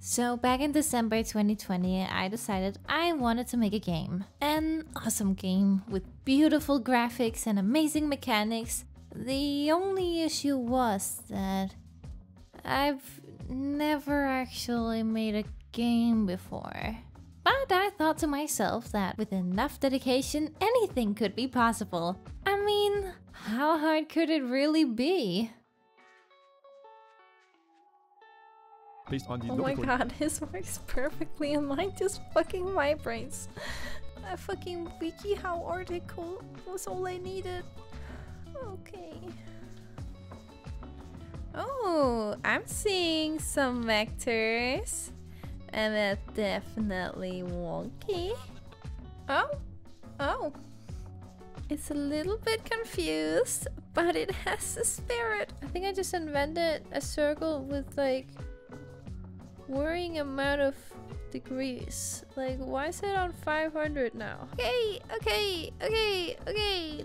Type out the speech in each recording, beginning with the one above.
So back in December 2020, I decided I wanted to make a game. An awesome game with beautiful graphics and amazing mechanics. The only issue was that I've never actually made a game before. But I thought to myself that with enough dedication, anything could be possible. I mean, how hard could it really be? Based on the Oh my god, his works perfectly and mine just fucking vibrates. A fucking WikiHow article was all I needed. Okay. Oh, I'm seeing some vectors. And that's definitely wonky. Oh. It's a little bit confused, but it has a spirit. I think I just invented a circle with like worrying amount of degrees. Like, why is it on 500 now? Okay.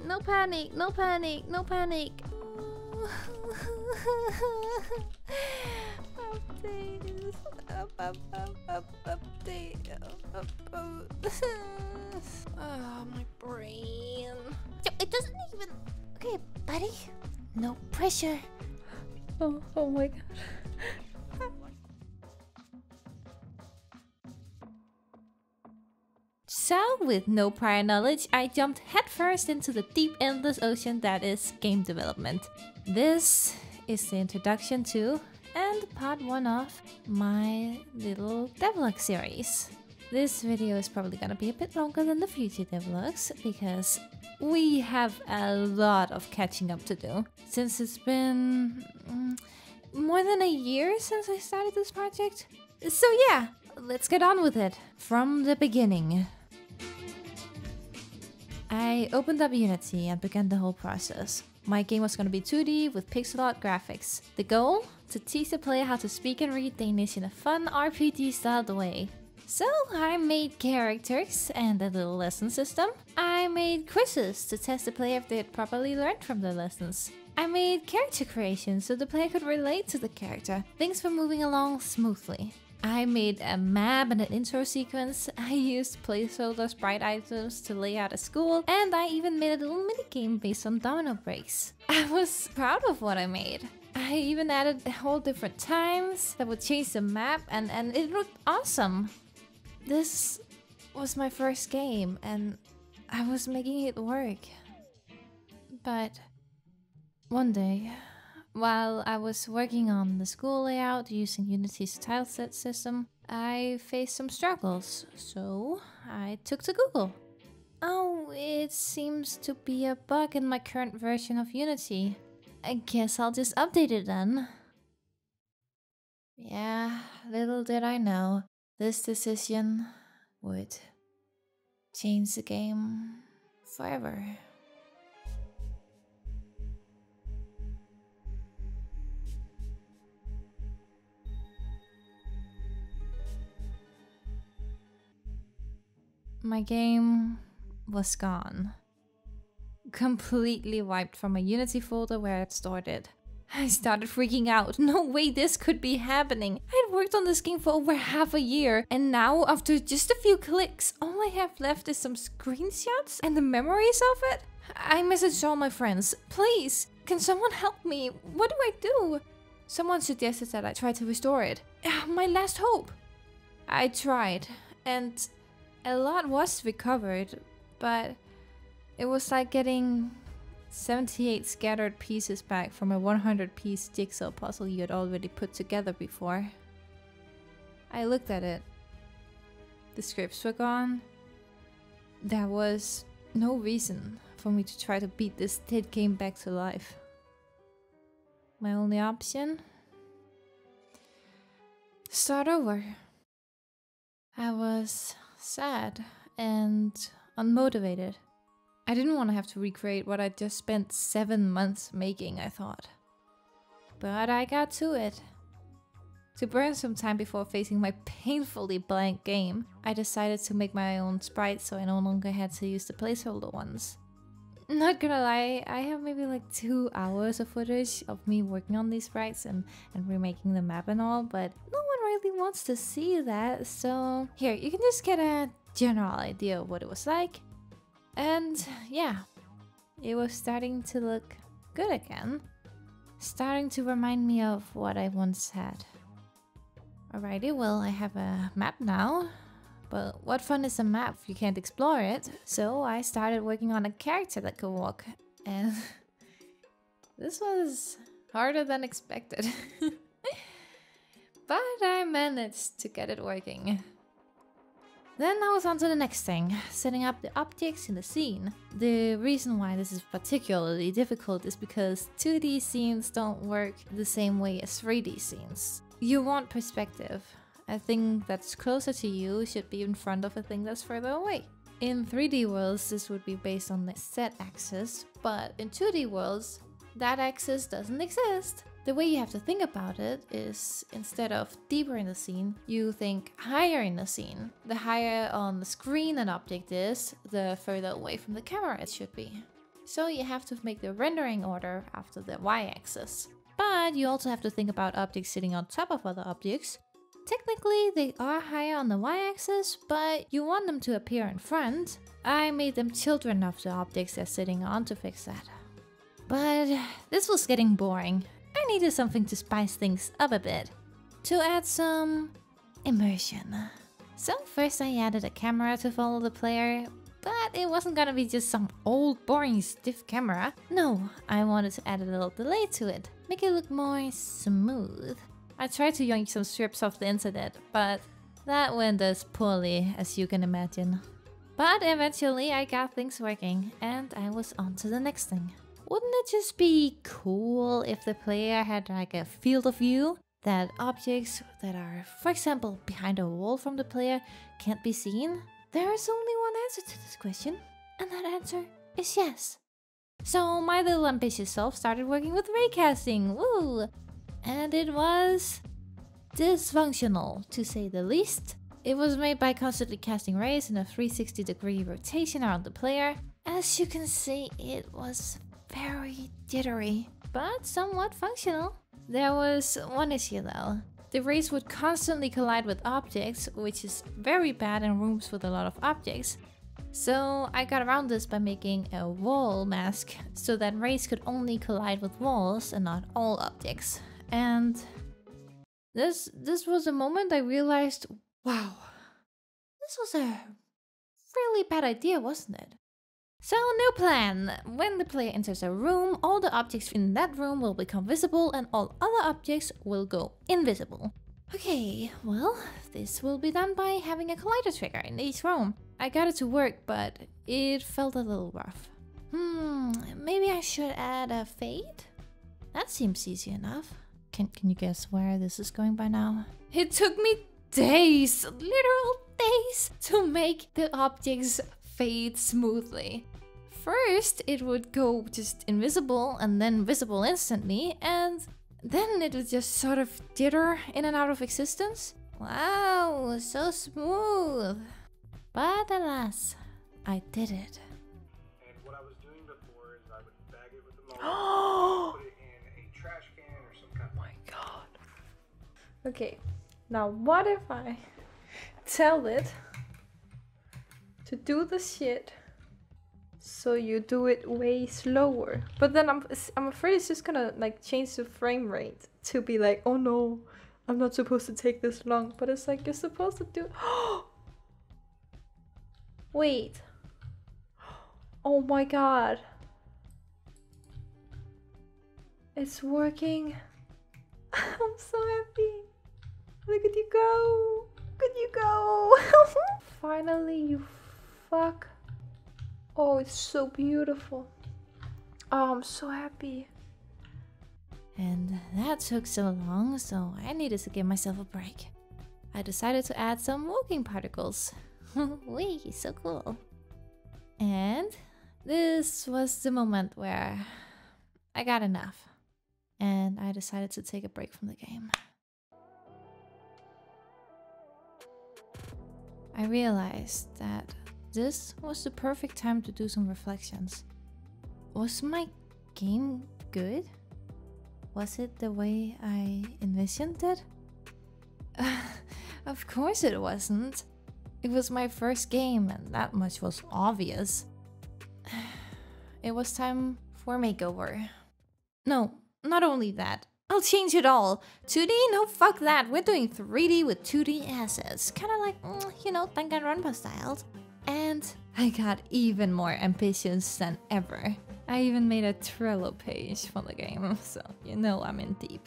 No panic. Update. Oh, my brain. It doesn't even... Okay, buddy. No pressure. Oh my god. So, with no prior knowledge, I jumped headfirst into the deep, endless ocean that is game development. This is the introduction to and part 1 of my little devlog series. This video is probably gonna be a bit longer than the future devlogs because we have a lot of catching up to do. Since it's been more than a year since I started this project. So yeah, let's get on with it. From the beginning. I opened up Unity and began the whole process. My game was gonna be 2D with pixel art graphics. The goal? To teach the player how to speak and read Danish in a fun RPG-styled way. So I made characters and a little lesson system. I made quizzes to test the player if they had properly learned from their lessons. I made character creation so the player could relate to the character. Things were moving along smoothly. I made a map and an intro sequence. I used placeholder sprite items to lay out a school, and I even made a little minigame based on domino breaks. I was proud of what I made. I even added whole different times that would change the map, and it looked awesome. This was my first game, and I was making it work. But one day, while I was working on the school layout using Unity's tileset system, I faced some struggles, so I took to Google. Oh, it seems to be a bug in my current version of Unity. I guess I'll just update it then. Yeah, little did I know, this decision would change the game forever. My game was gone. Completely wiped from my Unity folder where I'd stored it. I started freaking out. No way this could be happening. I'd worked on this game for over half a year, and now after just a few clicks, all I have left is some screenshots and the memories of it. I messaged all my friends. Please, can someone help me? What do I do? Someone suggested that I try to restore it. My last hope. I tried, and a lot was recovered, but it was like getting 78 scattered pieces back from a 100-piece jigsaw puzzle you had already put together before. I looked at it. The scripts were gone. There was no reason for me to try to beat this dead game back to life. My only option? Start over. I was sad and unmotivated. I didn't want to have to recreate what I'd just spent 7 months making, I thought. But I got to it. To burn some time before facing my painfully blank game, I decided to make my own sprites so I no longer had to use the placeholder ones. Not gonna lie, I have maybe like 2 hours of footage of me working on these sprites and remaking the map and all, but no one really wants to see that, so here, you can just get a general idea of what it was like. And yeah, it was starting to look good again. Starting to remind me of what I once had. Alrighty, well, I have a map now. But what fun is a map if you can't explore it? So I started working on a character that could walk. And this was harder than expected. But I managed to get it working. Then I was on to the next thing, setting up the objects in the scene. The reason why this is particularly difficult is because 2D scenes don't work the same way as 3D scenes. You want perspective. A thing that's closer to you should be in front of a thing that's further away. In 3D worlds, this would be based on the Z-axis, but in 2D worlds, that axis doesn't exist. The way you have to think about it is, instead of deeper in the scene, you think higher in the scene. The higher on the screen an object is, the further away from the camera it should be. So you have to make the rendering order after the y-axis. But you also have to think about objects sitting on top of other objects. Technically, they are higher on the y-axis, but you want them to appear in front. I made them children of the objects they're sitting on to fix that. But this was getting boring. I needed something to spice things up a bit, to add some immersion. So first I added a camera to follow the player, but it wasn't gonna be just some old boring stiff camera. No, I wanted to add a little delay to it, make it look more smooth. I tried to yoink some strips off the internet, but that went as poorly as you can imagine. But eventually I got things working, and I was on to the next thing. Wouldn't it just be cool if the player had like a field of view? That objects that are, for example, behind a wall from the player can't be seen? There is only one answer to this question, and that answer is yes. So my little ambitious self started working with raycasting, woo! And it was dysfunctional, to say the least. It was made by constantly casting rays in a 360-degree rotation around the player. As you can see, it was very jittery, but somewhat functional. There was one issue though. The rays would constantly collide with objects, which is very bad in rooms with a lot of objects. So I got around this by making a wall mask, so that rays could only collide with walls and not all objects. And this was a moment I realized, wow, this was a really bad idea, wasn't it? So, new plan. When the player enters a room, all the objects in that room will become visible and all other objects will go invisible. Okay, well, this will be done by having a collider trigger in each room. I got it to work, but it felt a little rough. Maybe I should add a fade? That seems easy enough. Can you guess where this is going by now? It took me days, literal days, to make the objects fade smoothly. First, it would go just invisible and then visible instantly, and then it would just sort of jitter in and out of existence. Wow, so smooth. But alas, I did it. And what I was doing before is I would bag it with a mold, put it in a trash can or some kind of... Oh my god. Okay, now what if I tell it to do the shit so you do it way slower? But then I'm afraid it's just gonna like change the frame rate to be like, oh no, I'm not supposed to take this long. But it's like you're supposed to do... Wait. Oh my god. It's working. I'm so happy. Look at you go. Look at you go. Finally, you fuck. Oh, it's so beautiful. Oh, I'm so happy. And that took so long, so I needed to give myself a break. I decided to add some walking particles. Wee, so cool. And this was the moment where I got enough. And I decided to take a break from the game. I realized that this was the perfect time to do some reflections. Was my game good? Was it the way I envisioned it? Of course it wasn't. It was my first game and that much was obvious. It was time for a makeover. No, not only that. I'll change it all. 2D? No, fuck that. We're doing 3D with 2D assets. Kinda like, you know, Danganronpa styled. And I got even more ambitious than ever. I even made a Trello page for the game, so you know I'm in deep.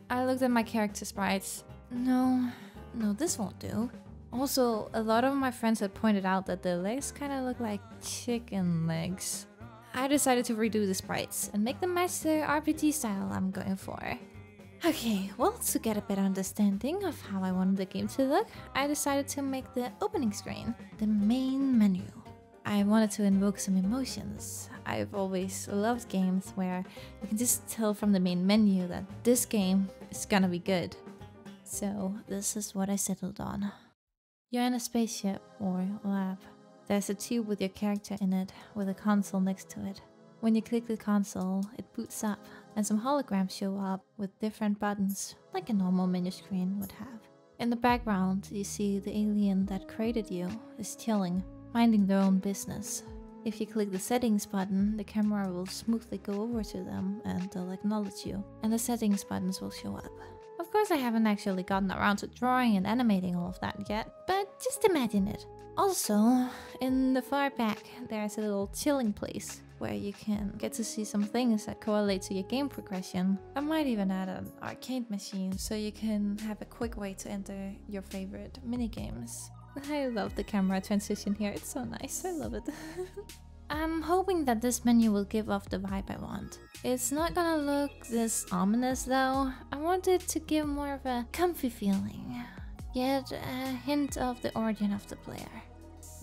I looked at my character sprites. No, this won't do. Also, a lot of my friends had pointed out that the legs kinda look like chicken legs. I decided to redo the sprites and make them match the RPG style I'm going for. Okay, well, to get a better understanding of how I wanted the game to look, I decided to make the opening screen the main menu. I wanted to invoke some emotions. I've always loved games where you can just tell from the main menu that this game is gonna be good. So this is what I settled on. You're in a spaceship or lab. There's a tube with your character in it, with a console next to it. When you click the console, it boots up, and some holograms show up with different buttons, like a normal menu screen would have. In the background, you see the alien that created you is chilling, minding their own business. If you click the settings button, the camera will smoothly go over to them and they'll acknowledge you, and the settings buttons will show up. Of course, I haven't actually gotten around to drawing and animating all of that yet, but just imagine it. Also, in the far back, there's a little chilling place where you can get to see some things that correlate to your game progression. I might even add an arcade machine so you can have a quick way to enter your favorite minigames. I love the camera transition here, it's so nice, I love it. I'm hoping that this menu will give off the vibe I want. It's not gonna look this ominous though. I want it to give more of a comfy feeling, yet a hint of the origin of the player.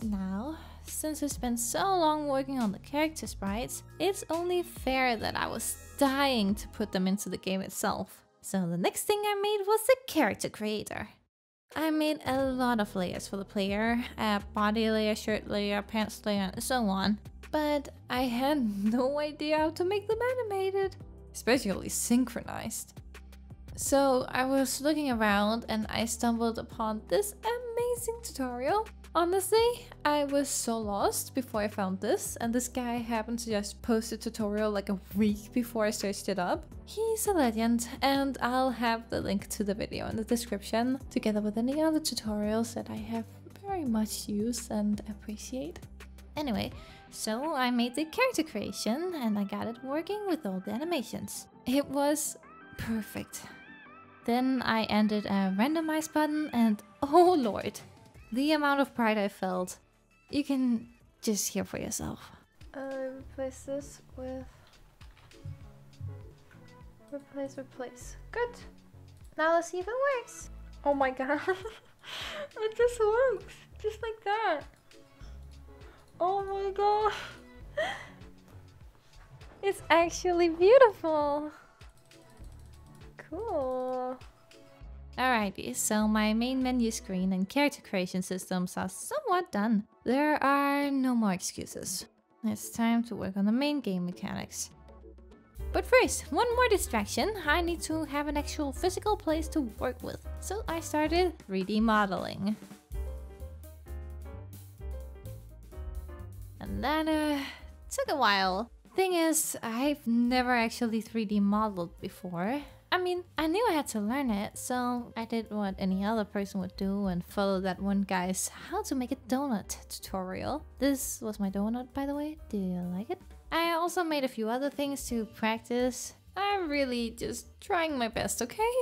Now, since I spent so long working on the character sprites, it's only fair that I was dying to put them into the game itself. So the next thing I made was the character creator. I made a lot of layers for the player, a body layer, shirt layer, pants layer, and so on. But I had no idea how to make them animated, especially synchronized. So I was looking around and I stumbled upon this amazing tutorial. Honestly, I was so lost before I found this, and this guy happened to just post a tutorial like a week before I searched it up. He's a legend, and I'll have the link to the video in the description, together with any other tutorials that I have very much used and appreciate. Anyway, so I made the character creation and I got it working with all the animations. It was perfect. Then I added a randomize button and oh lord, the amount of pride I felt, you can just hear for yourself. Replace this with... Replace. Good. Now let's see if it works. Oh my god. It just works. Just like that. Oh my god. It's actually beautiful. Cool. Alrighty, so my main menu screen and character creation systems are somewhat done. There are no more excuses. It's time to work on the main game mechanics. But first, one more distraction. I need to have an actual physical place to work with. So I started 3D modeling. And that took a while. Thing is, I've never actually 3D modeled before. I mean, I knew I had to learn it, so I did what any other person would do and follow that one guy's how to make a donut tutorial. This was my donut, by the way. Do you like it? I also made a few other things to practice. I'm really just trying my best, okay?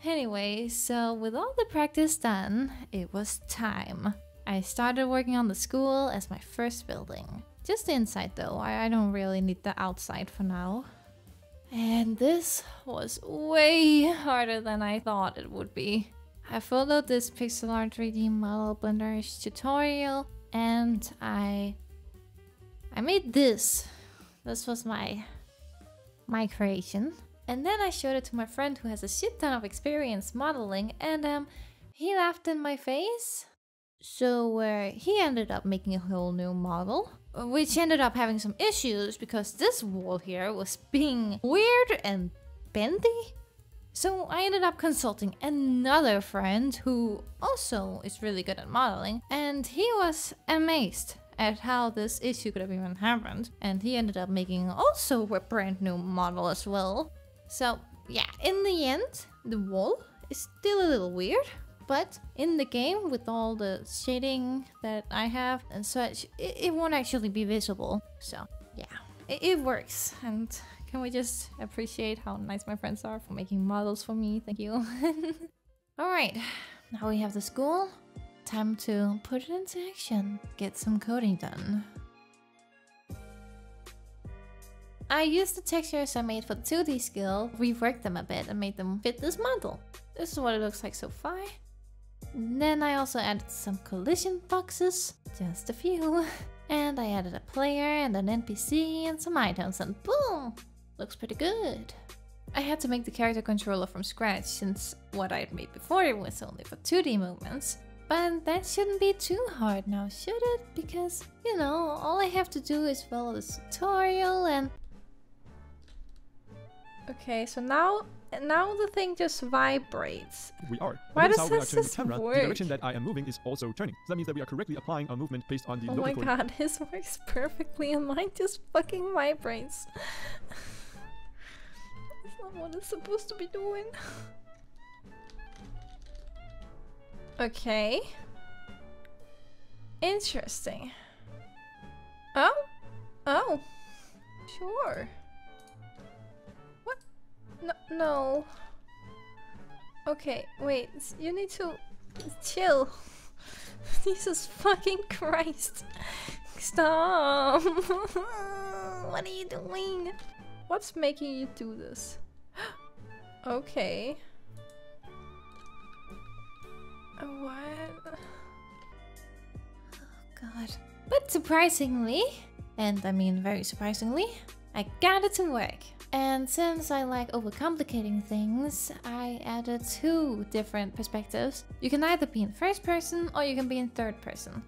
Anyway, so with all the practice done, it was time. I started working on the school as my first building. Just the inside though, I don't really need the outside for now. And this was way harder than I thought it would be. I followed this pixel art 3D model Blender's tutorial and I made this. This was my creation. And then I showed it to my friend who has a shit ton of experience modeling and he laughed in my face. So he ended up making a whole new model, which ended up having some issues because this wall here was being weird and bendy. So I ended up consulting another friend who also is really good at modeling, and he was amazed at how this issue could have even happened, and he ended up making also a brand new model as well. So yeah, in the end, the wall is still a little weird, but in the game with all the shading that I have and such, it won't actually be visible. So yeah, it works. And can we just appreciate how nice my friends are for making models for me? Thank you. Alright, now we have the school. Time to put it into action. Get some coding done. I used the textures I made for the 2D skill, reworked them a bit and made them fit this model. This is what it looks like so far. Then I also added some collision boxes, just a few. And I added a player and an NPC and some items and boom! Looks pretty good. I had to make the character controller from scratch since what I had made before was only for 2D movements. But that shouldn't be too hard now, should it? Because, you know, all I have to do is follow this tutorial and... Okay, so now the thing just vibrates. We are. Why Notice does how we are this turning the just camera, work? the direction that I am moving is also turning. So that means that we are correctly applying our movement based on the Oh local my coordinate. god, his works perfectly and mine just fucking vibrates. That's not what it's supposed to be doing. Okay. Interesting. Oh? Oh. Sure. What? No, no. Okay, wait. You need to chill. Jesus fucking Christ. Stop. What are you doing? What's making you do this? Okay. What? Oh god. But surprisingly, and I mean very surprisingly, I got it to work. And since I like overcomplicating things, I added 2 different perspectives. You can either be in first person or you can be in third person.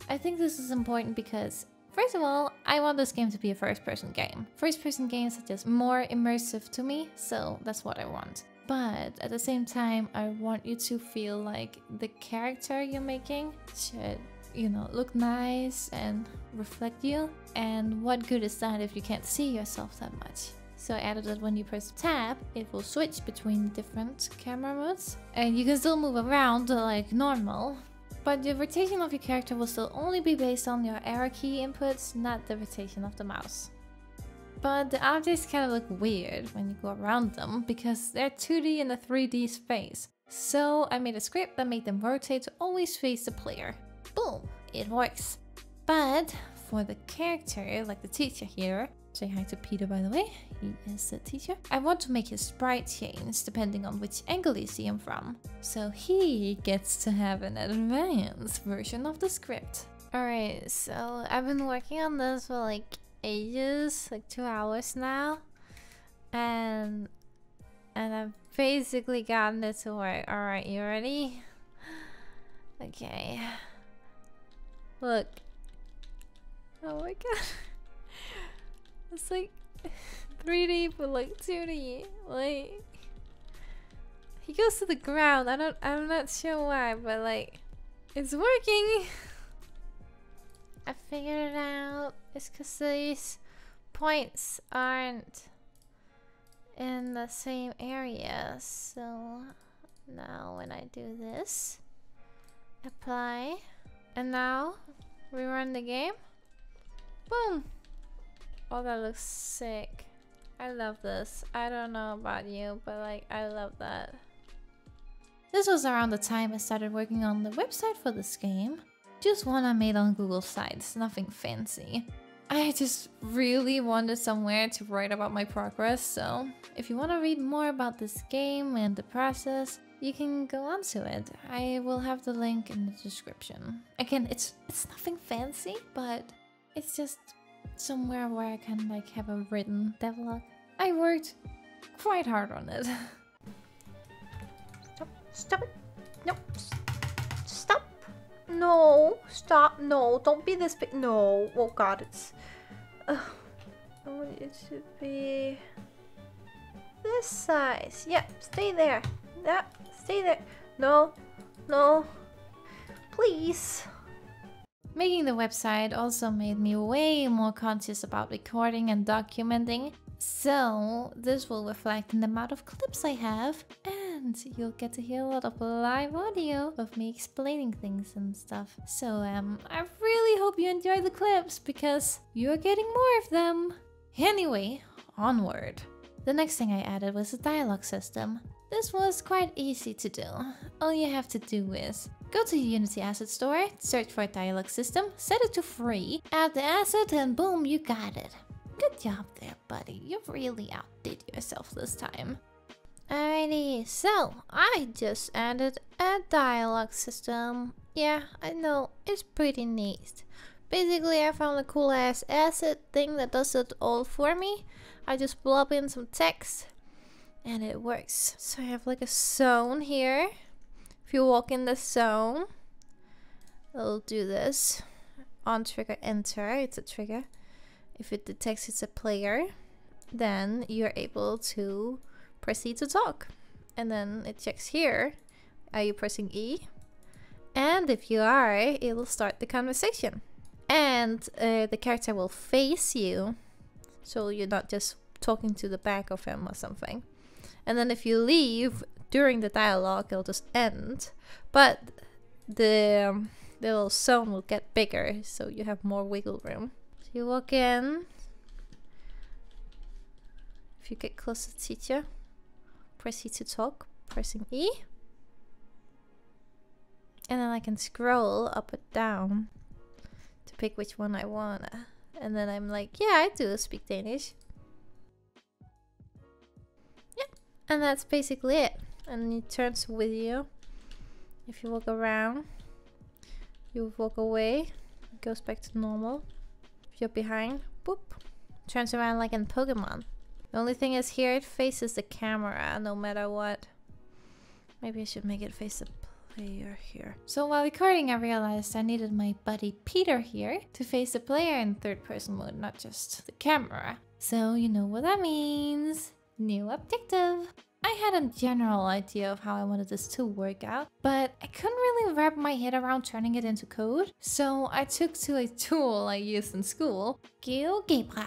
I think this is important because, first of all, I want this game to be a first person game. First person games are just more immersive to me, so that's what I want. But at the same time, I want you to feel like the character you're making should, you know, look nice and reflect you. And what good is that if you can't see yourself that much? So I added that when you press tab, it will switch between different camera modes. And you can still move around like normal. But the rotation of your character will still only be based on your arrow key inputs, not the rotation of the mouse. But the objects kind of look weird when you go around them because they're 2D in a 3D space. So I made a script that made them rotate to always face the player. Boom, it works. But for the character, like the teacher here, say hi to Peter by the way, he is the teacher. I want to make his sprite change depending on which angle you see him from. So he gets to have an advanced version of the script. Alright, so I've been working on this for like ages, like 2 hours now, and I've basically gotten it to work. Alright, you ready? Okay. Look. Oh my god. It's like 3D but like 2D. Like he goes to the ground. I'm not sure why, but like it's working. I figured it out. It's because these points aren't in the same area. So now when I do this, apply, and now we run the game. Boom! Oh, that looks sick. I love this. I don't know about you, but like I love that. This was around the time I started working on the website for this game. Just one I made on Google Sites, nothing fancy. I just really wanted somewhere to write about my progress, so if you want to read more about this game and the process, you can go onto it. I will have the link in the description. Again, it's nothing fancy, but it's just somewhere where I can like have a written devlog. I worked quite hard on it. Stop it. No. Stop. No. Stop. No. Don't be this big. No. Oh god, it's... Oh, it should be... this size. Yep, stay there. Yep, stay there. No, no, please. Making the website also made me way more conscious about recording and documenting. So this will reflect in the amount of clips I have, and you'll get to hear a lot of live audio of me explaining things and stuff. So I really hope you enjoy the clips, because you're getting more of them. Anyway, onward. The next thing I added was a dialogue system. This was quite easy to do. All you have to do is go to Unity Asset Store, search for a dialogue system, set it to free, add the asset, and boom, you got it. Good job there, buddy. You really outdid yourself this time. Alrighty, so I just added a dialogue system. Yeah, I know, it's pretty neat. Basically, I found a cool ass asset thing that does it all for me. I just blob in some text and it works. So I have like a zone here. If you walk in the zone, it'll do this. On trigger enter, it's a trigger. If it detects it's a player, then you're able to proceed to talk. And then it checks here, are you pressing E? And if you are, it'll start the conversation. And the character will face you, so you're not just talking to the back of him or something. And then if you leave during the dialogue, it'll just end. But the little zone will get bigger, so you have more wiggle room. So you walk in. If you get close to the teacher, press E to talk, pressing E. And then I can scroll up and down to pick which one I want. And then I'm like, yeah, I do speak Danish. Yeah, and that's basically it. And it turns with you. If you walk around, you walk away, it goes back to normal. If you're behind, boop, turns around like in Pokemon. The only thing is here it faces the camera no matter what. Maybe I should make it face the player here. So while recording, I realized I needed my buddy Peter here to face the player in third person mode, not just the camera. So you know what that means. New objective. I had a general idea of how I wanted this to work out, but I couldn't really wrap my head around turning it into code. So I took to a tool I used in school, gamedev.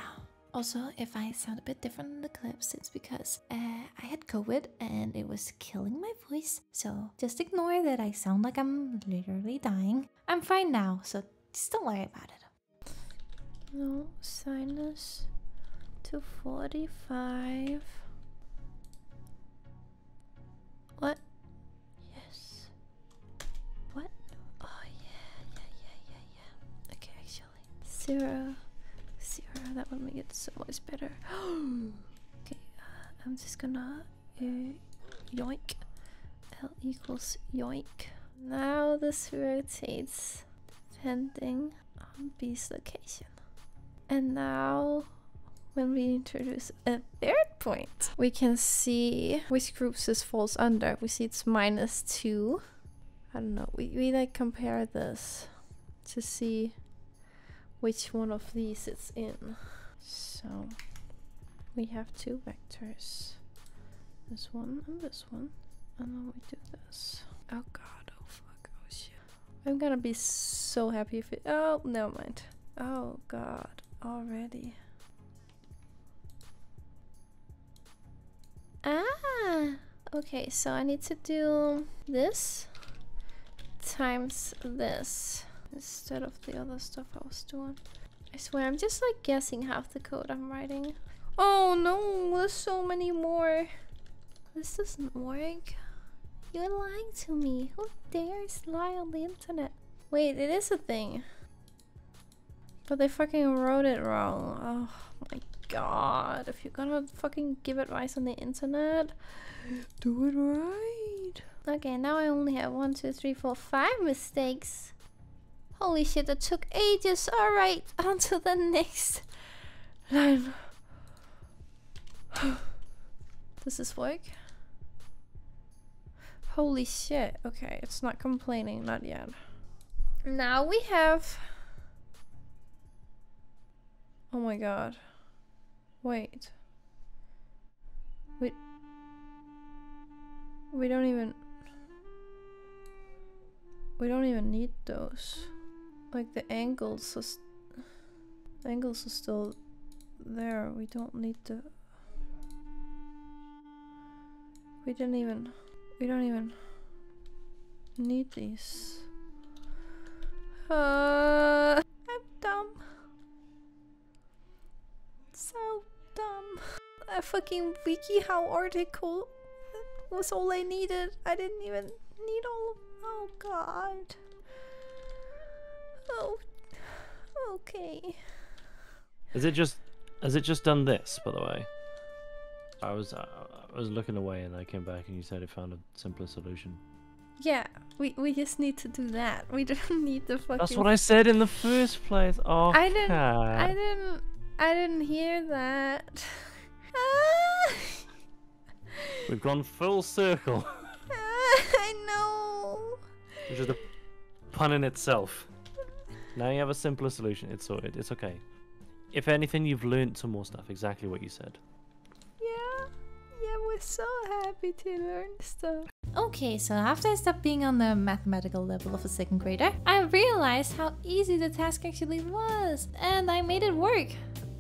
Also, if I sound a bit different in the clips, it's because I had COVID and it was killing my voice. So just ignore that I sound like I'm literally dying. I'm fine now, so just don't worry about it. No, sinus to 45. What? Yes. What? Oh, yeah. Okay, actually. 0. That would make it so much better. Okay, I'm just gonna yoink. L equals yoink. Now this rotates depending on B's location. And now when we introduce a third point, we can see which groups this falls under. We see it's -2. I don't know. We like compare this to see which one of these it's in. So we have 2 vectors, this one and this one, and then we do this. Oh god, oh fuck, oh shit. I'm gonna be so happy if it, oh, never mind. Oh god, already. Ah, okay, so I need to do this times this instead of the other stuff I was doing. I swear, I'm just like guessing half the code I'm writing. Oh no, there's so many more. This doesn't work. You're lying to me. Who dares lie on the internet? Wait, it is a thing. But they fucking wrote it wrong. Oh my god. If you're gonna fucking give advice on the internet, do it right. Okay, now I only have 1, 2, 3, 4, 5 mistakes. Holy shit, that took ages. Alright, on to the next line. Does this work? Holy shit. Okay, it's not complaining, not yet. Now we have... Oh my god. Wait. We don't even need those. Like the angles are still there. We don't need the. We don't even need these. I'm dumb. So dumb. A fucking WikiHow article was all I needed. I didn't even need all of. Oh god. Oh. Okay. Has it just done this, by the way? I was looking away and I came back and you said it found a simpler solution. Yeah, we just need to do that. We don't need the fucking. That's what I said in the first place. Oh, I didn't hear that. Ah! We've gone full circle. I know. Which is the pun in itself. Now you have a simpler solution. It's sorted. It's okay. If anything, you've learned some more stuff. Exactly what you said. Yeah, we're so happy to learn stuff. Okay, so after I stopped being on the mathematical level of a second grader, I realized how easy the task actually was, and I made it work.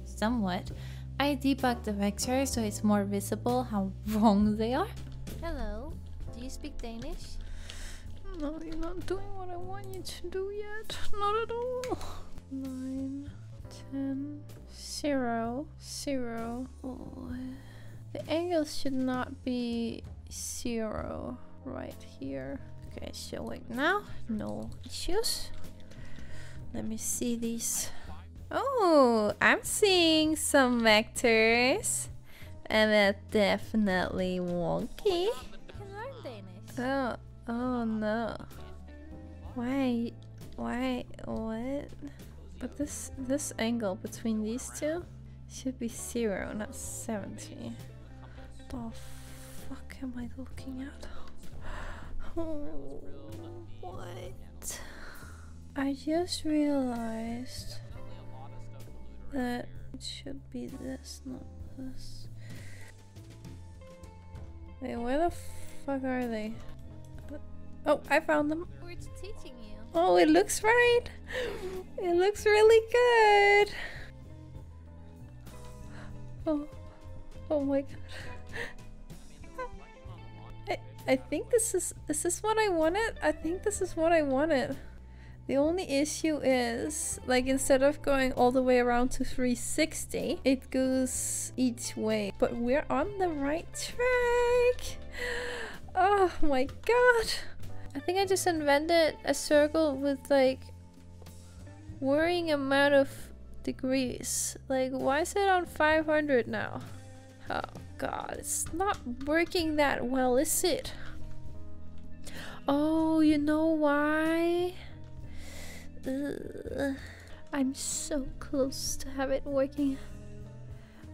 Somewhat. I debugged the vectors so it's more visible how wrong they are. Hello, do you speak Danish? No, you're not doing what I want you to do yet. Not at all. 9, 10, 0, 0. Oh. The angles should not be 0 right here. Okay, showing now. No issues. Let me see these. Oh, I'm seeing some vectors. And they're definitely wonky. You can learn Danish. Oh no. Why, what? But this angle between these two should be 0, not 70. The fuck am I looking at? Oh, what? I just realized that it should be this, not this. Wait, where the fuck are they? Oh, I found them. We're teaching you. Oh, it looks right. It looks really good. Oh my god. I think is this what I wanted? I think this is what I wanted. The only issue is, like, instead of going all the way around to 360, it goes each way. But we're on the right track. Oh my god. I think I just invented a circle with, like, worrying amount of degrees. Like, why is it on 500 now? Oh god, it's not working that well, is it? Oh, you know why? I'm so close to have it working.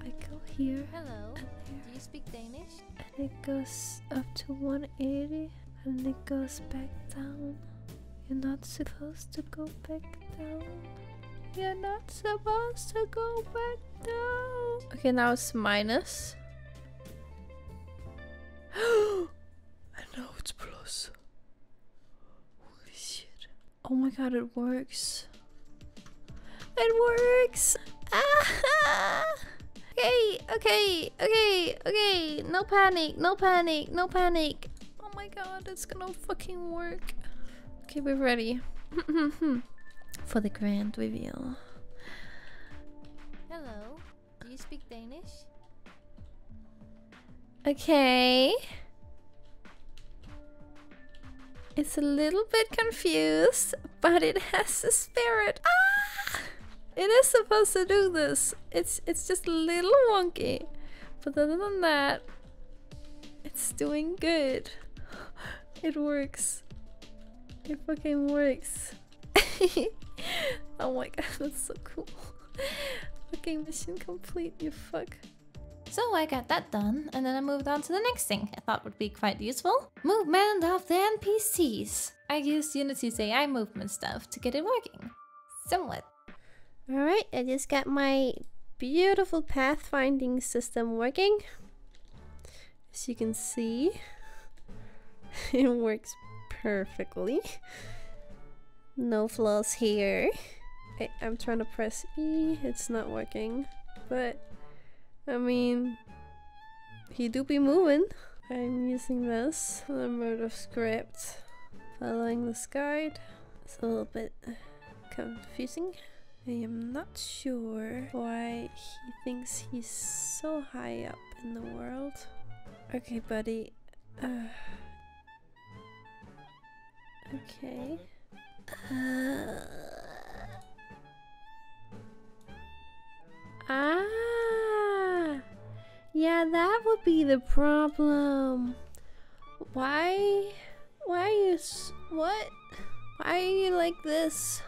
I go here. Hello, do you speak Danish? And it goes up to 180 and it goes back down. You're not supposed to go back down. You're not supposed to go back down. Okay, now it's minus. And now it's plus. Holy shit. Oh my god, it works. It works! Ah! Okay. No panic, no panic, no panic. Oh my god, it's gonna fucking work. Okay, we're ready. For the grand reveal. Hello, do you speak Danish? Okay. It's a little bit confused, but it has a spirit. Ah! It is supposed to do this. It's just a little wonky. But other than that, it's doing good. It works. It fucking works. Oh my god, that's so cool. Fucking mission complete, you fuck. So I got that done, and then I moved on to the next thing I thought would be quite useful. Movement of the NPCs. I used Unity's AI movement stuff to get it working. Somewhat. Alright, I just got my beautiful pathfinding system working. As you can see. It works perfectly. No flaws here. I'm trying to press E, it's not working. But, I mean, he do be moving. I'm using this, the mode of script. Following this guide. It's a little bit confusing. I am not sure why he thinks he's so high up in the world. Okay, buddy. Okay. Yeah, that would be the problem. Why are you what? Why are you like this?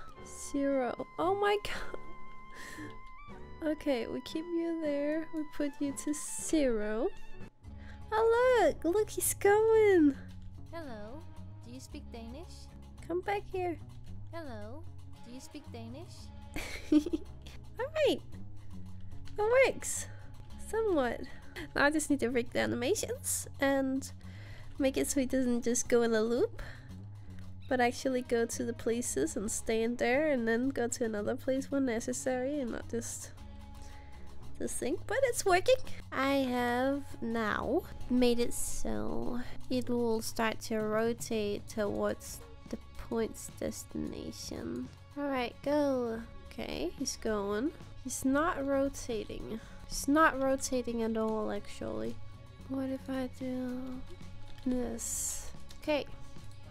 0. Oh my god. Okay, we keep you there. We put you to 0. Oh look, he's going. Hello, do you speak Danish? Come back here. Hello, do you speak Danish? Alright. It works. Somewhat. Now I just need to rig the animations and make it so he doesn't just go in a loop, but actually go to the places and stay in there and then go to another place when necessary and not just this thing. But it's working. I have now made it so it will start to rotate towards the point's destination. Alright, go. Okay, he's going. He's not rotating. He's not rotating at all, actually. What if I do this? Okay.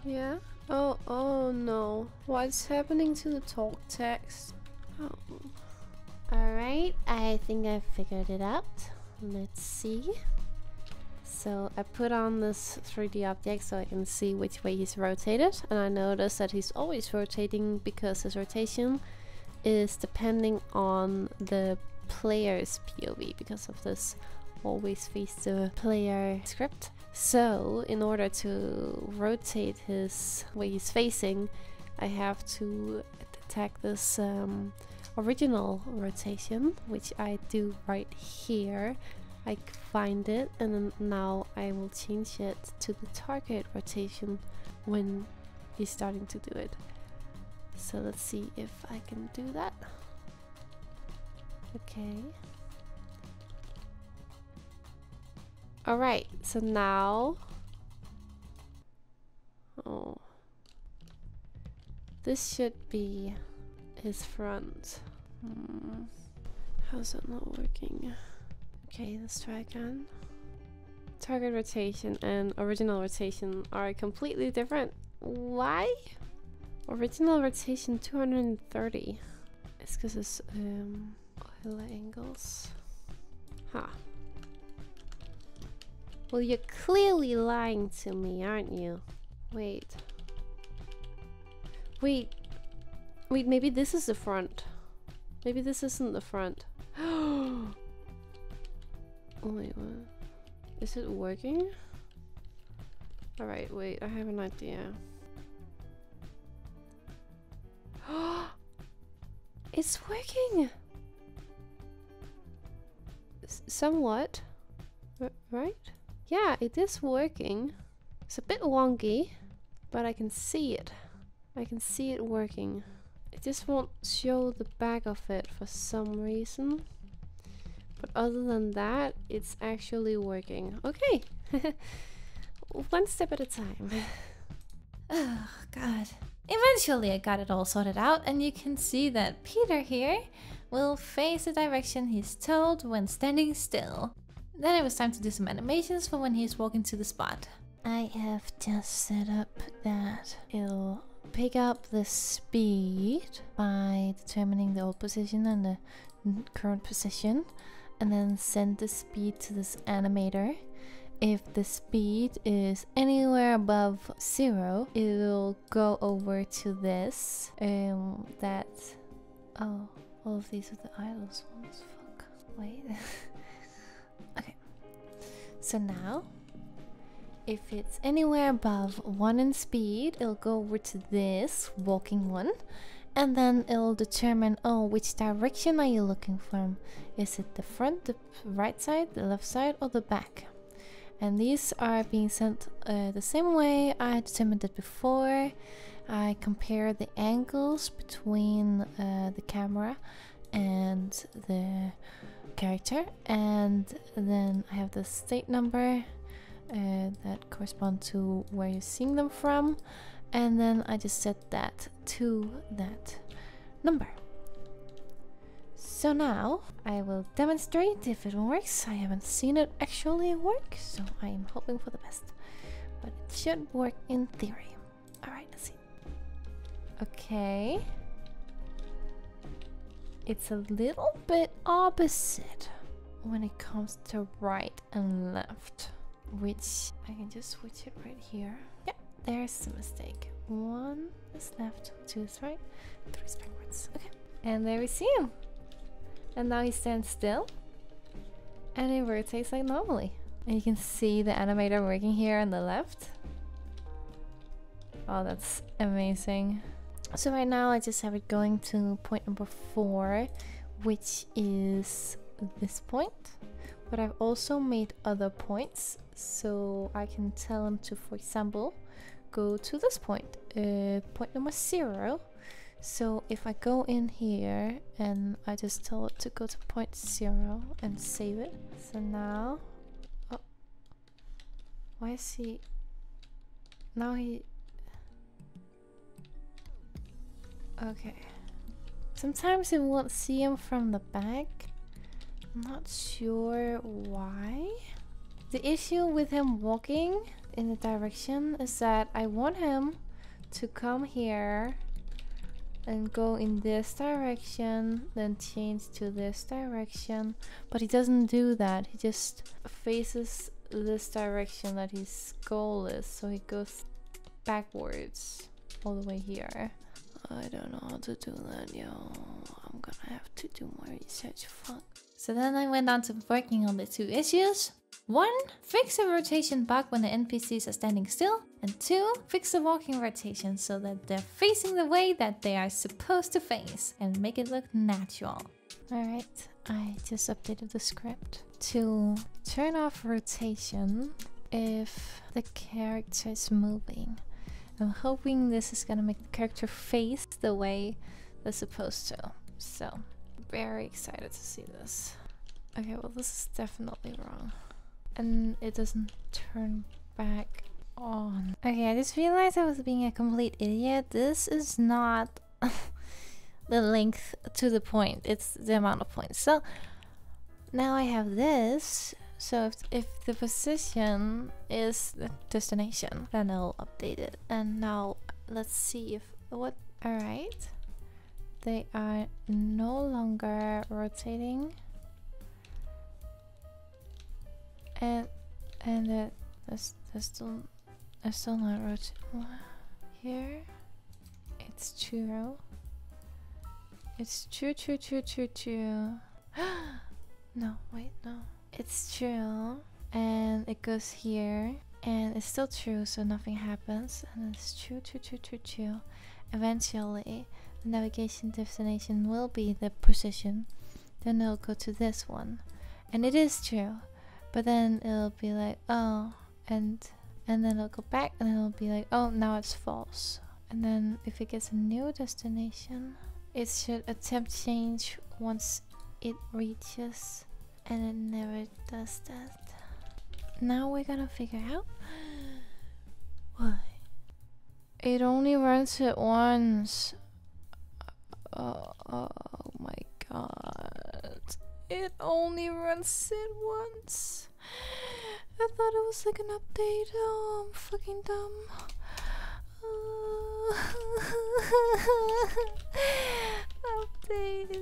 Yeah. Oh no. What's happening to the talk text? Oh. Alright, I think I figured it out. Let's see. So I put on this 3D object so I can see which way he's rotated, and I notice that he's always rotating because his rotation is depending on the player's POV because of this always face the player script. So in order to rotate his way he's facing, I have to detect this original rotation, which I do right here. I find it, and then now I will change it to the target rotation when he's starting to do it. So let's see if I can do that. Okay. Alright, so now... Oh. This should be his front. How's it not working? Okay, let's try again. Target rotation and original rotation are completely different. Why? Original rotation 230. It's because it's oil angles. Huh. Well, you're clearly lying to me, aren't you? Wait, maybe this is the front. Maybe this isn't the front. Oh wait, what? Is it working? Alright, wait, I have an idea. It's working! Somewhat. Right? Yeah, it is working. It's a bit wonky, but I can see it. I can see it working. It just won't show the back of it for some reason. But other than that, it's actually working. Okay. One step at a time. Oh god. Eventually I got it all sorted out, and you can see that Peter here will face the direction he's told when standing still. Then it was time to do some animations for when he's walking to the spot. I have just set up that it'll pick up the speed by determining the old position and the current position, and then send the speed to this animator. If the speed is anywhere above 0, it will go over to this. Oh, all of these are the idols ones. Fuck. Wait. Okay. So now, if it's anywhere above 1 in speed, it'll go over to this walking one, and then it'll determine, oh, which direction are you looking from? Is it the front, the right side, the left side, or the back? And these are being sent the same way I determined it before. I compare the angles between the camera and the character, and then I have the state number that correspond to where you're seeing them from, and then I just set that to that number. So now I will demonstrate if it works. I haven't seen it actually work, so I am hoping for the best, but it should work in theory. Alright, let's see. Okay, it's a little bit opposite when it comes to right and left, which I can just switch it right here. Yep, there's a mistake. 1 is left, 2 is right, 3 is backwards. Okay, and there we see him. And now he stands still and it rotates like normally. And you can see the animator working here on the left. Oh, that's amazing. So right now I just have it going to point number 4, which is this point. But I've also made other points, so I can tell him to, for example, go to this point, point number 0. So if I go in here and I just tell it to go to point 0 and save it. So now, oh, why is he, now he, okay. Sometimes you won't see him from the back. I'm not sure why. The issue with him walking in the direction is that I want him to come here and go in this direction, then change to this direction, but he doesn't do that. He just faces this direction that his goal is, so he goes backwards all the way here. I don't know how to do that, yo. I'm gonna have to do more research. Fuck. So then I went on to working on the 2 issues. 1, fix the rotation bug when the NPCs are standing still. And 2, fix the walking rotation so that they're facing the way that they are supposed to face and make it look natural. Alright, I just updated the script to turn off rotation if the character is moving. I'm hoping this is gonna make the character face the way they're supposed to. So, very excited to see this. Okay, well this is definitely wrong. And it doesn't turn back on. Okay, I just realized I was being a complete idiot. This is not the length to the point, it's the amount of points. So now I have this. So if the position is the destination, then I'll update it. And now let's see if what. Alright, they are no longer rotating. And they're still not rotating. Here, it's true. It's true. No, wait, no. It's true, and it goes here, and it's still true, so nothing happens. And it's true. Eventually, the navigation destination will be the position. Then it'll go to this one, and it is true. But then it'll be like, oh, and then it'll go back, and then it'll be like, oh, now it's false. And then if it gets a new destination, it should attempt change once it reaches, and it never does that. Now we're gonna figure out why. It only runs it once. Oh my god. It only runs it once. I thought it was like an update. Oh, I'm fucking dumb. Update.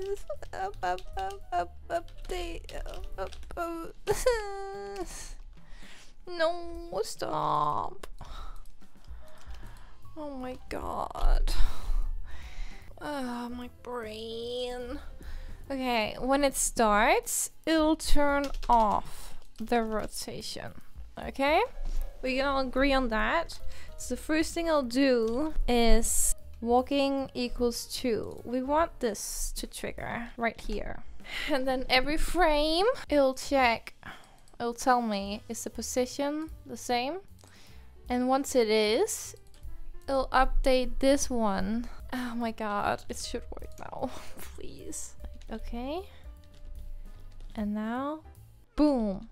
No, stop. Oh my god. My brain. Okay, when it starts, it'll turn off the rotation. Okay? We can all agree on that. So the first thing I'll do is walking equals 2. We want this to trigger right here. And then every frame, it'll check. it'll tell me, is the position the same? And once it is, it'll update this one. Oh my god, it should work now. Please. Okay. And now, boom.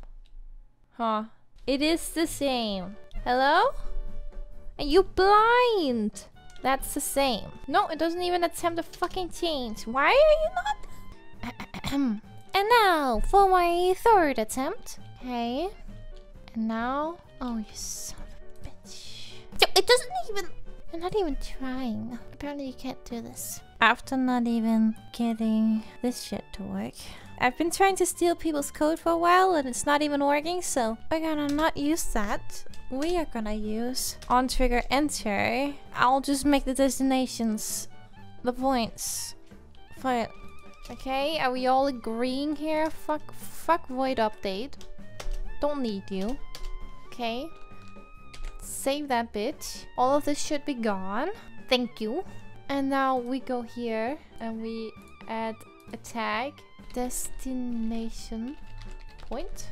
Huh. It is the same. Hello? Are you blind? That's the same. No, it doesn't even attempt to fucking change. Why are you not? And now for my third attempt. Okay. And now, oh, you son of a bitch. It doesn't even. You're not even trying. Apparently you can't do this. After not even getting this shit to work. I've been trying to steal people's code for a while and it's not even working, so we're gonna not use that. We are gonna use on trigger enter. I'll just make the destinations the points for it. Okay, are we all agreeing here? Fuck void update. Don't need you. Okay. Save that bitch. All of this should be gone. Thank you. And now we go here and we add a tag. Destination point.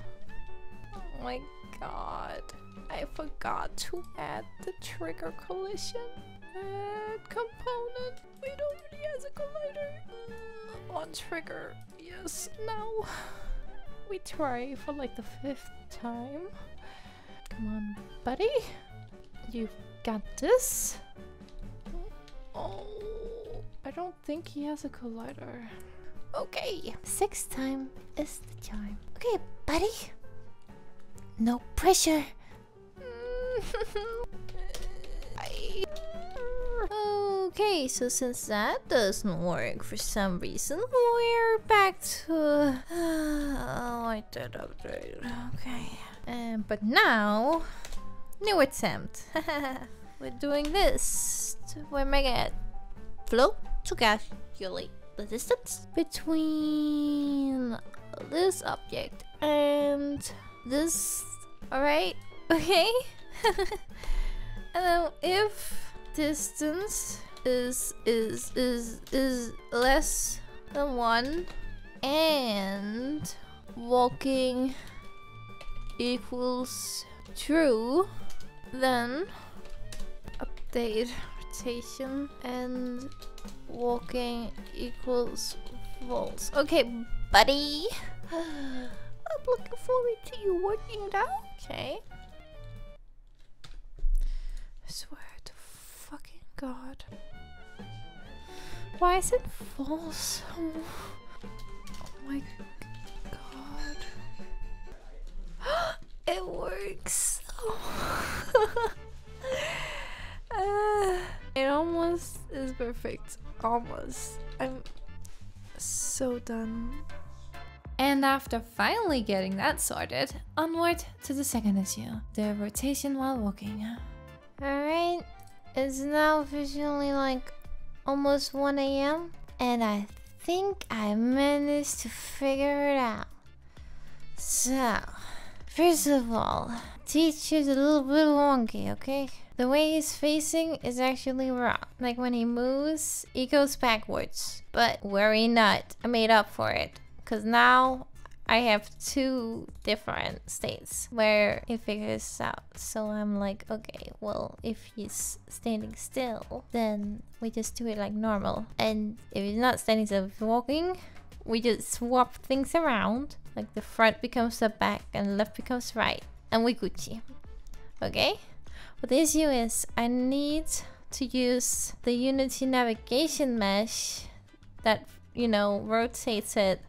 Oh my god. I forgot to add the trigger collision. Add component. We don't really has a collider. On trigger. Yes, now. We try for like the 5th time. Come on, buddy. You've got this. Oh, I don't think he has a collider. Okay, 6th time is the charm. Okay, buddy. No pressure. Okay, so since that doesn't work for some reason, we're back to... oh, I did update. Okay. But now, new attempt. We're doing this. We're making it float to calculate the distance between this object and this. Alright, okay. And then if distance is less than 1 and walking equals true, then update rotation and walking equals false. Okay, buddy. I'm looking forward to you working it out. Okay. I swear to fucking God. Why is it false? Oh my God. It works. It almost is perfect. Almost. I'm so done. And after finally getting that sorted, onward to the second issue, the rotation while walking. Alright, it's now officially like almost 1 AM, and I think I managed to figure it out. So, first of all, teacher's a little bit wonky, okay? The way he's facing is actually wrong. Like when he moves, he goes backwards. But worry not, I made up for it. Because now I have 2 different states where it figures out. So I'm like, okay, well, if he's standing still, then we just do it like normal. And if he's not standing still, if he's walking, we just swap things around. Like the front becomes the back and left becomes right. And we Gucci. Okay? But the issue is I need to use the Unity navigation mesh that, you know, rotates it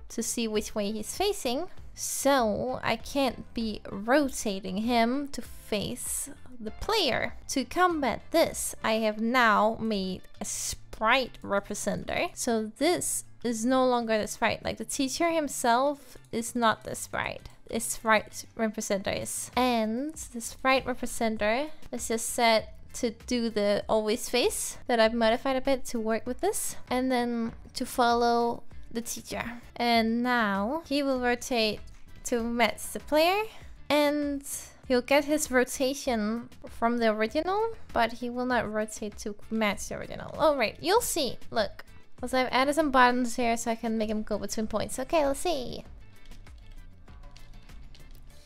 to see which way he's facing. So I can't be rotating him to face the player. To combat this, I have now made a sprite representer. So this is no longer the sprite. Like the teacher himself is not the sprite. The sprite representer is. And the sprite representer is just set to do the always face that I've modified a bit to work with this. And then to follow the teacher. And now he will rotate to match the player. And he'll get his rotation from the original, but he will not rotate to match the original. Alright, you'll see. Look. Also, I've added some buttons here so I can make him go between points. Okay, let's see.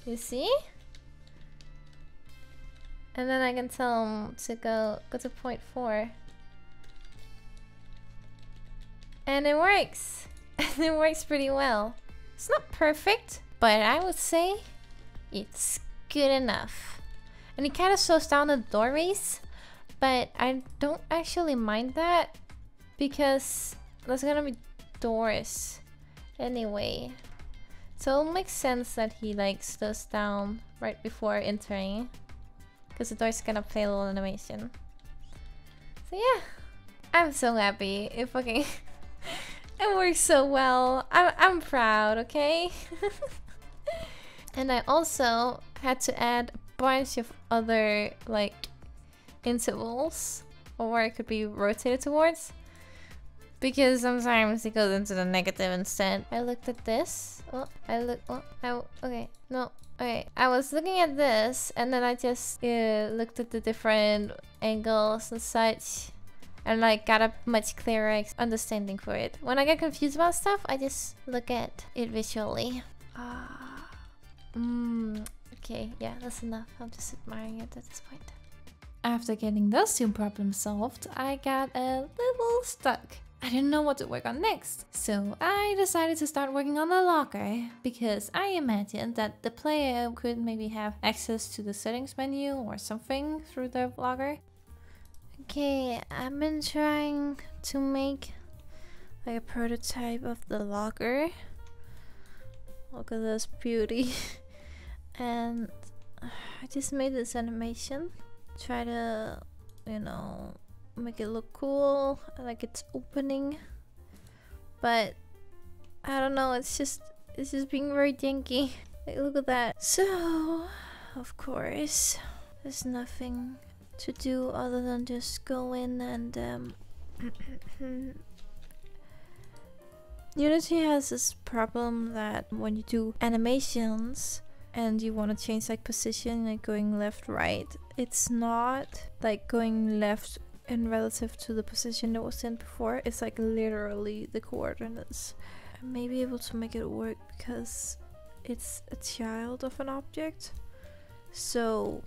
You see? And then I can tell him to go to point 4. And it works. It works pretty well. It's not perfect, but I would say it's good enough. And it kind of slows down the doorways, but I don't actually mind that because there's gonna be doors anyway. So it makes sense that he like slows down right before entering, because the door's gonna play a little animation. So yeah, I'm so happy. It fucking it works so well. I'm proud, okay? And I also had to add a bunch of other like intervals or where it could be rotated towards, because sometimes it goes into the negative instead. I looked at this. Okay, no. Okay, I was looking at this and then I just looked at the different angles and such, and like got a much clearer understanding for it. When I get confused about stuff, I just look at it visually. Okay, yeah, that's enough. I'm just admiring it at this point. After getting those two problems solved, I got a little stuck. I didn't know what to work on next, so I decided to start working on the locker, because I imagined that the player could maybe have access to the settings menu or something through the locker. Okay, I've been trying to make like a prototype of the locker. Look at this beauty. And I just made this animation. Try to, you know, make it look cool, like it's opening. But I don't know, it's just being very janky. Like, look at that. So, of course, there's nothing to do other than just go in and Unity has this problem that when you do animations and you want to change like position, like going left, right, it's not like going left in relative to the position that was in before. It's like literally the coordinates. I may be able to make it work because it's a child of an object. So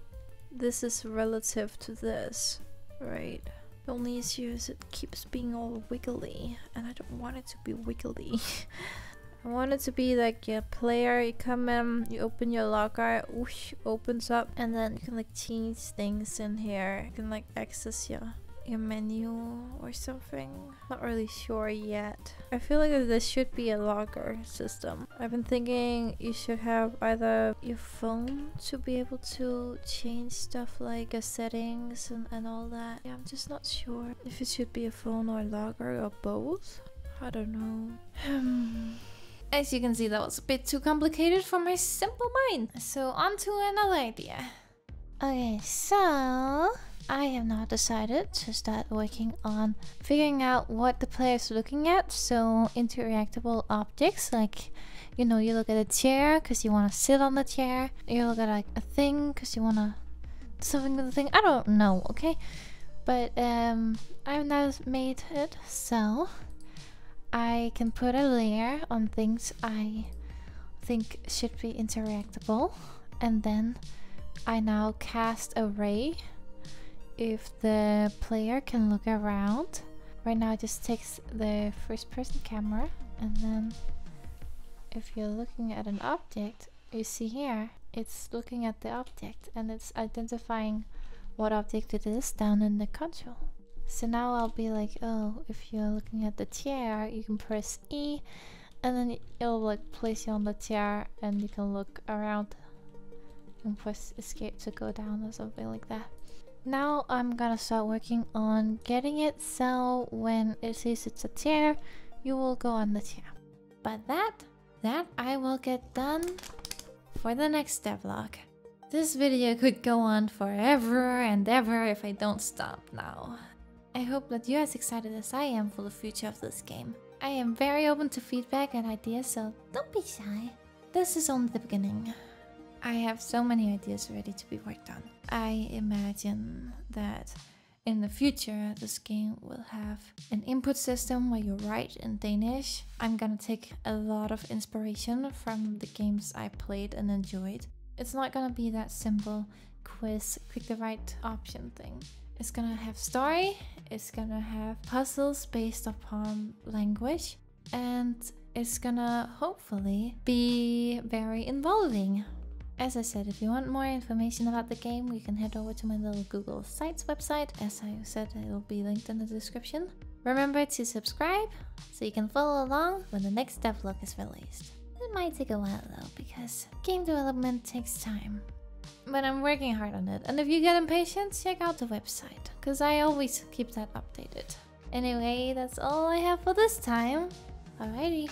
this is relative to this, right? The only issue is it keeps being all wiggly, and I don't want it to be wiggly. I want it to be like a player, you come in, you open your locker, whoosh, opens up, and then you can like change things in here. You can like access your menu or something. Not really sure yet. I feel like this should be a locker system. I've been thinking you should have either your phone to be able to change stuff like settings and all that. Yeah, I'm just not sure if it should be a phone or a locker or both. I don't know. As you can see, that was a bit too complicated for my simple mind. So on to another idea. Okay, so I have now decided to start working on figuring out what the player is looking at. So interactable objects, like, you know, you look at a chair because you want to sit on the chair. You look at like a thing because you want to do something with the thing. I don't know, okay? But I've now made it so I can put a layer on things I think should be interactable, and then I now cast a ray if the player can look around. Right now it just takes the first person camera, and then if you're looking at an object, you see here it's looking at the object and it's identifying what object it is down in the console. So now I'll be like, oh, if you're looking at the chair, you can press E, and then it'll like place you on the chair, and you can look around. You can press escape to go down or something like that. Now I'm gonna start working on getting it so when it says it's a chair, you will go on the chair. But that I will get done for the next devlog. This video could go on forever and ever if I don't stop now. I hope that you're as excited as I am for the future of this game. I am very open to feedback and ideas, so don't be shy. This is only the beginning. I have so many ideas ready to be worked on. I imagine that in the future this game will have an input system where you write in Danish. I'm gonna take a lot of inspiration from the games I played and enjoyed. It's not gonna be that simple quiz, click the right option thing. It's gonna have story, it's gonna have puzzles based upon language, and it's gonna hopefully be very involving. As I said, if you want more information about the game, you can head over to my little Google Sites website. As I said, it will be linked in the description. Remember to subscribe so you can follow along when the next devlog is released. It might take a while though, because game development takes time. But I'm working hard on it, and if you get impatient, check out the website, because I always keep that updated. Anyway, that's all I have for this time. Alrighty.